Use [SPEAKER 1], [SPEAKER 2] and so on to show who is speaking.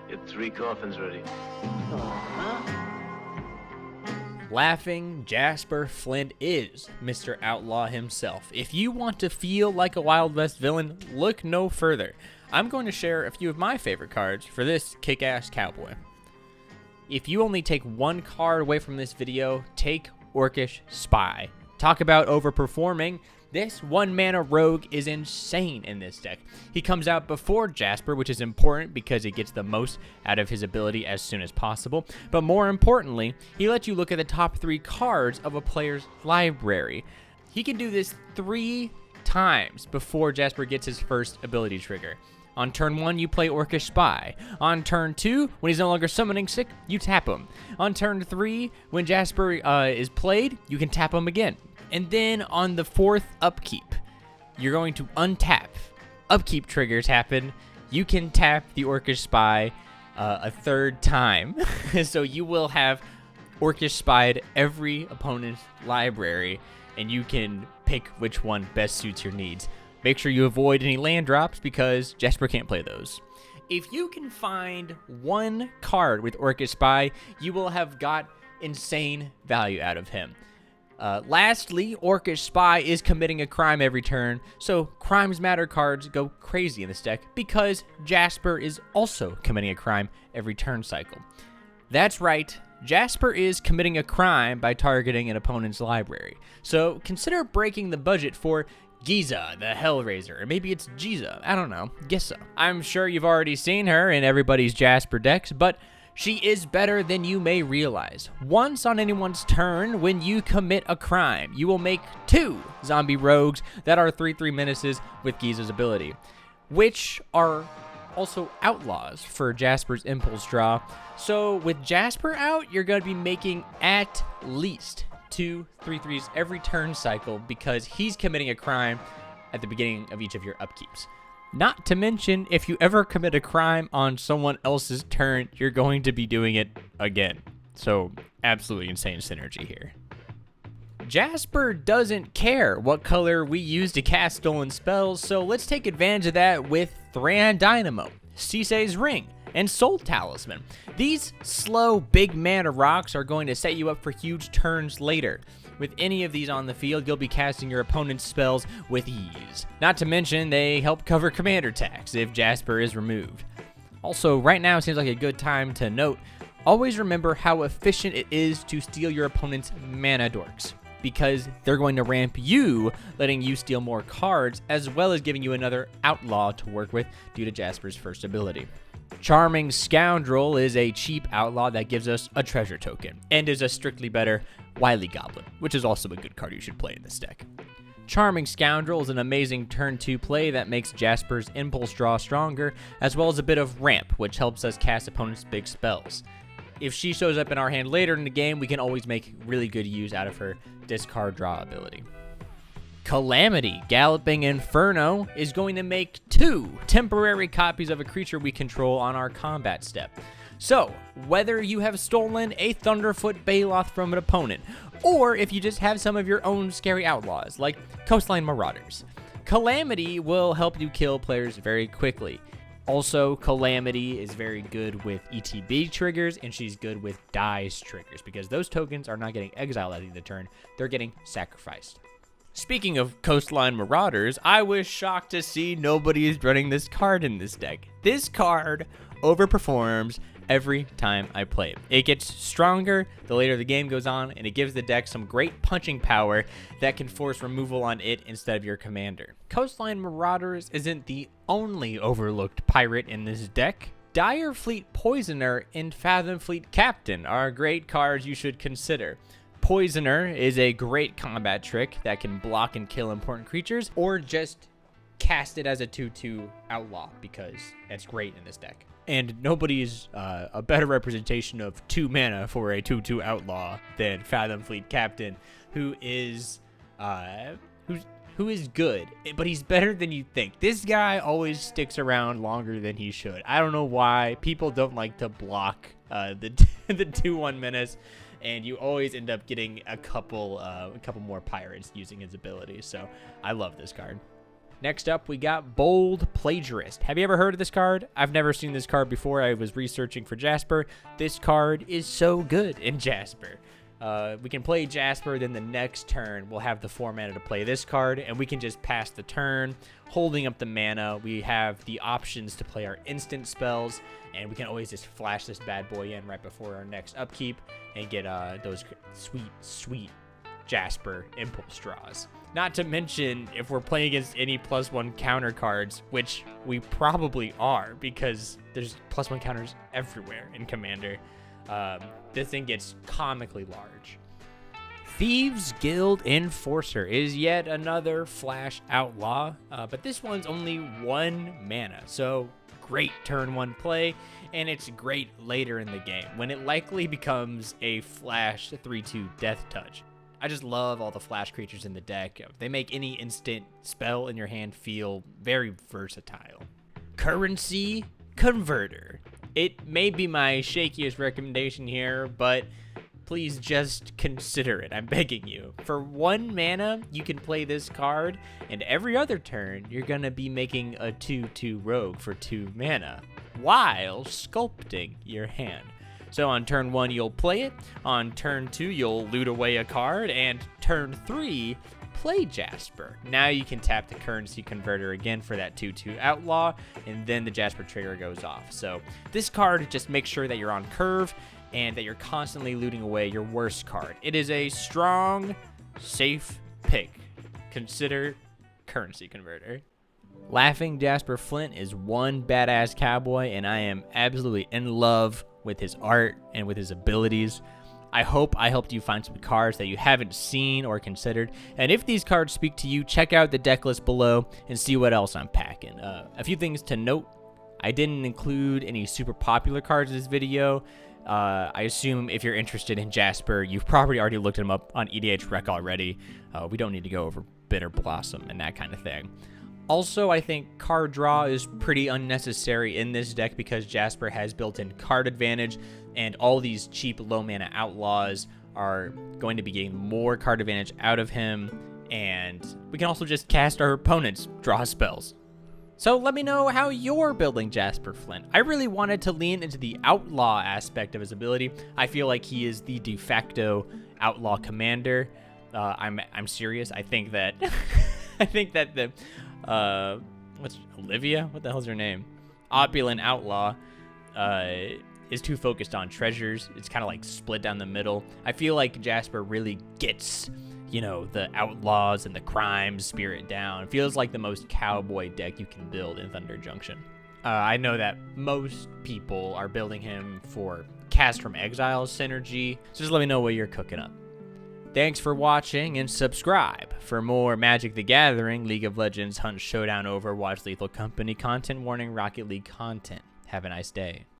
[SPEAKER 1] Get 3 coffins ready.
[SPEAKER 2] Laughing Jasper Flint is Mr. Outlaw himself. If you want to feel like a Wild West villain, look no further. I'm going to share a few of my favorite cards for this kick-ass cowboy. If you only take one card away from this video, take Orcish Spy. Talk about overperforming. This 1-mana rogue is insane in this deck. He comes out before Jasper, which is important because it gets the most out of his ability as soon as possible. But more importantly, he lets you look at the top 3 cards of a player's library. He can do this 3 times before Jasper gets his first ability trigger. On turn 1, you play Orcish Spy. On turn 2, when he's no longer summoning sick, you tap him. On turn 3, when Jasper is played, you can tap him again. And then on the 4th upkeep, you're going to untap. Upkeep triggers happen. You can tap the Orcish Spy a 3rd time. So you will have Orcish Spied every opponent's library, and you can pick which one best suits your needs. Make sure you avoid any land drops because Jasper can't play those. If you can find 1 card with Orcish Spy, you will have got insane value out of him. Lastly, Orcish Spy is committing a crime every turn, so Crimes Matter cards go crazy in this deck because Jasper is also committing a crime every turn cycle. That's right, Jasper is committing a crime by targeting an opponent's library. So consider breaking the budget for Giza, the Hellraiser, or maybe it's Giza, I don't know, guess so. I'm sure you've already seen her in everybody's Jasper decks, but she is better than you may realize. Once on anyone's turn, when you commit a crime, you will make 2 zombie rogues that are 3/3 menaces with Giza's ability, which are also outlaws for Jasper's impulse draw. So with Jasper out, you're going to be making at least 2 3/3s every turn cycle because he's committing a crime at the beginning of each of your upkeeps. Not to mention, if you ever commit a crime on someone else's turn, you're going to be doing it again. So, absolutely insane synergy here. Jasper doesn't care what color we use to cast stolen spells, so let's take advantage of that with Thran Dynamo, Cissei's Ring, and Soul Talisman. These slow, big mana rocks are going to set you up for huge turns later. With any of these on the field, you'll be casting your opponent's spells with ease. Not to mention, they help cover commander attacks if Jasper is removed. Also, right now seems like a good time to note, always remember how efficient it is to steal your opponent's mana dorks, because they're going to ramp you, letting you steal more cards, as well as giving you another outlaw to work with due to Jasper's first ability. Charming Scoundrel is a cheap outlaw that gives us a treasure token, and is a strictly better Wily Goblin, which is also a good card you should play in this deck. Charming Scoundrel is an amazing turn 2 play that makes Jasper's impulse draw stronger, as well as a bit of ramp, which helps us cast opponents' big spells. If she shows up in our hand later in the game, we can always make really good use out of her discard draw ability. Calamity, Galloping Inferno, is going to make 2 temporary copies of a creature we control on our combat step. So, whether you have stolen a Thunderfoot Baloth from an opponent, or if you just have some of your own scary outlaws, like Coastline Marauders, Calamity will help you kill players very quickly. Also, Calamity is very good with ETB triggers, and she's good with Dice triggers, because those tokens are not getting exiled at the end of the turn, they're getting sacrificed. Speaking of Coastline Marauders, I was shocked to see nobody is running this card in this deck. This card overperforms every time I play it. It gets stronger the later the game goes on, and it gives the deck some great punching power that can force removal on it instead of your commander. Coastline Marauders isn't the only overlooked pirate in this deck. Dire Fleet Poisoner and Fathom Fleet Captain are great cards you should consider. Poisoner is a great combat trick that can block and kill important creatures, or just cast it as a 2/2 outlaw because it's great in this deck. And nobody's a better representation of 2 mana for a 2/2 outlaw than Fathom Fleet Captain, who is good, but he's better than you think. This guy always sticks around longer than he should. I don't know why people don't like to block the 2/1 menace, and you always end up getting a couple more pirates using his ability. So I love this card. Next up, we got Bold Plagiarist. Have you ever heard of this card? I've never seen this card before. I was researching for Jasper. This card is so good in Jasper. We can play Jasper, then the next turn we'll have the 4 mana to play this card, and we can just pass the turn, holding up the mana. We have the options to play our instant spells, and we can always just flash this bad boy in right before our next upkeep and get those sweet, sweet Jasper impulse draws. Not to mention, if we're playing against any +1 counter cards, which we probably are because there's +1 counters everywhere in Commander, this thing gets comically large. Thieves Guild Enforcer is yet another flash outlaw, but this one's only 1 mana, so great turn 1 play, and it's great later in the game when it likely becomes a flash 3/2 death touch. I just love all the flash creatures in the deck. They make any instant spell in your hand feel very versatile. Currency Converter. It may be my shakiest recommendation here, but please just consider it. I'm begging you. For 1 mana, you can play this card, and every other turn, you're going to be making a 2/2 rogue for 2 mana, while sculpting your hand. So on turn 1, you'll play it. On turn 2, you'll loot away a card. And turn 3, play Jasper. Now you can tap the Currency Converter again for that 2/2 outlaw. And then the Jasper trigger goes off. So this card just makes sure that you're on curve and that you're constantly looting away your worst card. It is a strong, safe pick. Consider Currency Converter. Laughing Jasper Flint is one badass cowboy, and I am absolutely in love with his art and with his abilities. I hope I helped you find some cards that you haven't seen or considered, and if these cards speak to you, check out the deck list below and see what else I'm packing. A few things to note: I didn't include any super popular cards in this video. I assume if you're interested in Jasper, you've probably already looked him up on EDH Rec already. We don't need to go over Bitter Blossom and that kind of thing. Also, I think card draw is pretty unnecessary in this deck because Jasper has built-in card advantage, and all these cheap low-mana outlaws are going to be getting more card advantage out of him, and we can also just cast our opponent's draw spells. So let me know how you're building Jasper Flint. I really wanted to lean into the outlaw aspect of his ability. I feel like he is the de facto outlaw commander. I'm serious. I think that I think that the what's Olivia? What the hell's her name? Opulent Outlaw is too focused on treasures. It's kind of like split down the middle. I feel like Jasper really gets, the outlaws and the crime spirit down. It feels like the most cowboy deck you can build in Thunder Junction. I know that most people are building him for Cast from Exile synergy, so just let me know what you're cooking up. Thanks for watching, and subscribe for more Magic the Gathering, League of Legends, Hunt Showdown, Overwatch, Lethal Company content. Warning: Rocket League content. Have a nice day.